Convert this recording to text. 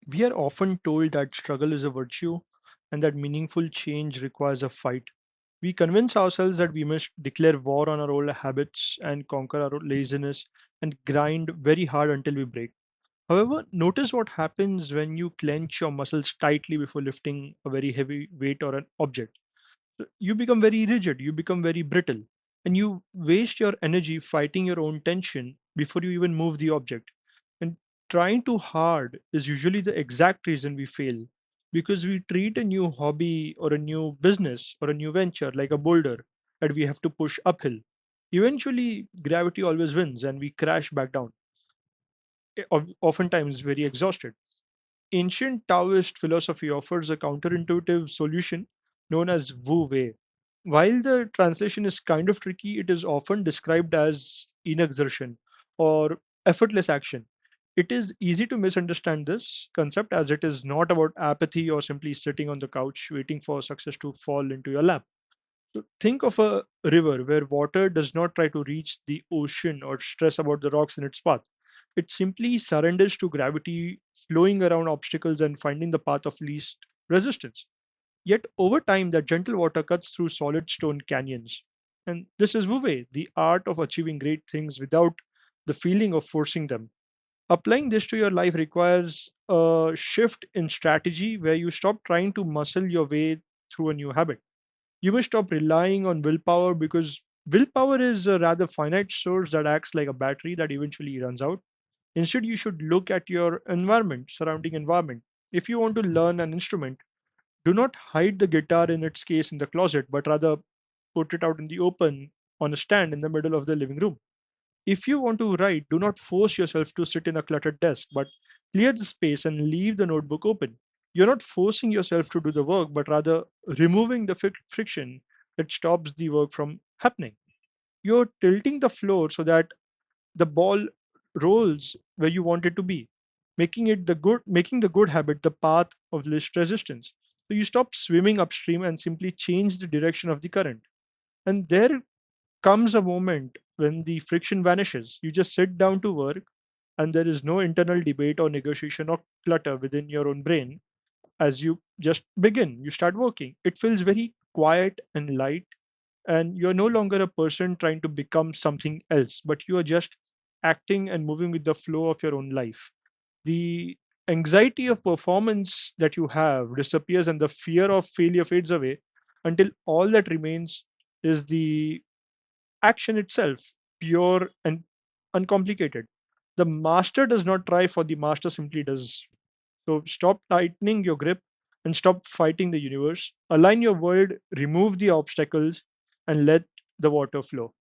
We are often told that struggle is a virtue and that meaningful change requires a fight. We convince ourselves that we must declare war on our old habits and conquer our laziness and grind very hard until we break. However, notice what happens when you clench your muscles tightly before lifting a very heavy weight or an object. You become very rigid, you become very brittle, and you waste your energy fighting your own tension before you even move the object. And trying too hard is usually the exact reason we fail, because we treat a new hobby or a new business or a new venture like a boulder that we have to push uphill. Eventually, gravity always wins and we crash back down, oftentimes very exhausted. Ancient Taoist philosophy offers a counterintuitive solution known as Wu Wei. While the translation is kind of tricky, it is often described as inexertion or effortless action. It is easy to misunderstand this concept as it is not about apathy or simply sitting on the couch waiting for success to fall into your lap. So think of a river where water does not try to reach the ocean or stress about the rocks in its path. It simply surrenders to gravity, flowing around obstacles and finding the path of least resistance. Yet over time, that gentle water cuts through solid stone canyons. And this is Wu Wei, the art of achieving great things without the feeling of forcing them. Applying this to your life requires a shift in strategy where you stop trying to muscle your way through a new habit. You must stop relying on willpower because willpower is a rather finite source that acts like a battery that eventually runs out. Instead, you should look at your environment, surrounding environment. If you want to learn an instrument, do not hide the guitar in its case in the closet, but rather put it out in the open on a stand in the middle of the living room. If you want to write, do not force yourself to sit in a cluttered desk, but clear the space and leave the notebook open. You're not forcing yourself to do the work, but rather removing the friction that stops the work from happening. You're tilting the floor so that the ball rolls where you want it to be, making the good habit the path of least resistance. So you stop swimming upstream and simply change the direction of the current. And there comes a moment when the friction vanishes. You just sit down to work, and there is no internal debate or negotiation or clutter within your own brain. As you just begin, you start working. It feels very quiet and light, and you're no longer a person trying to become something else, but you are just acting and moving with the flow of your own life. The anxiety of performance that you have disappears, and the fear of failure fades away until all that remains is the action itself, pure and uncomplicated. The master does not try, for the master simply does. So stop tightening your grip and stop fighting the universe. Align your world, remove the obstacles, and let the water flow.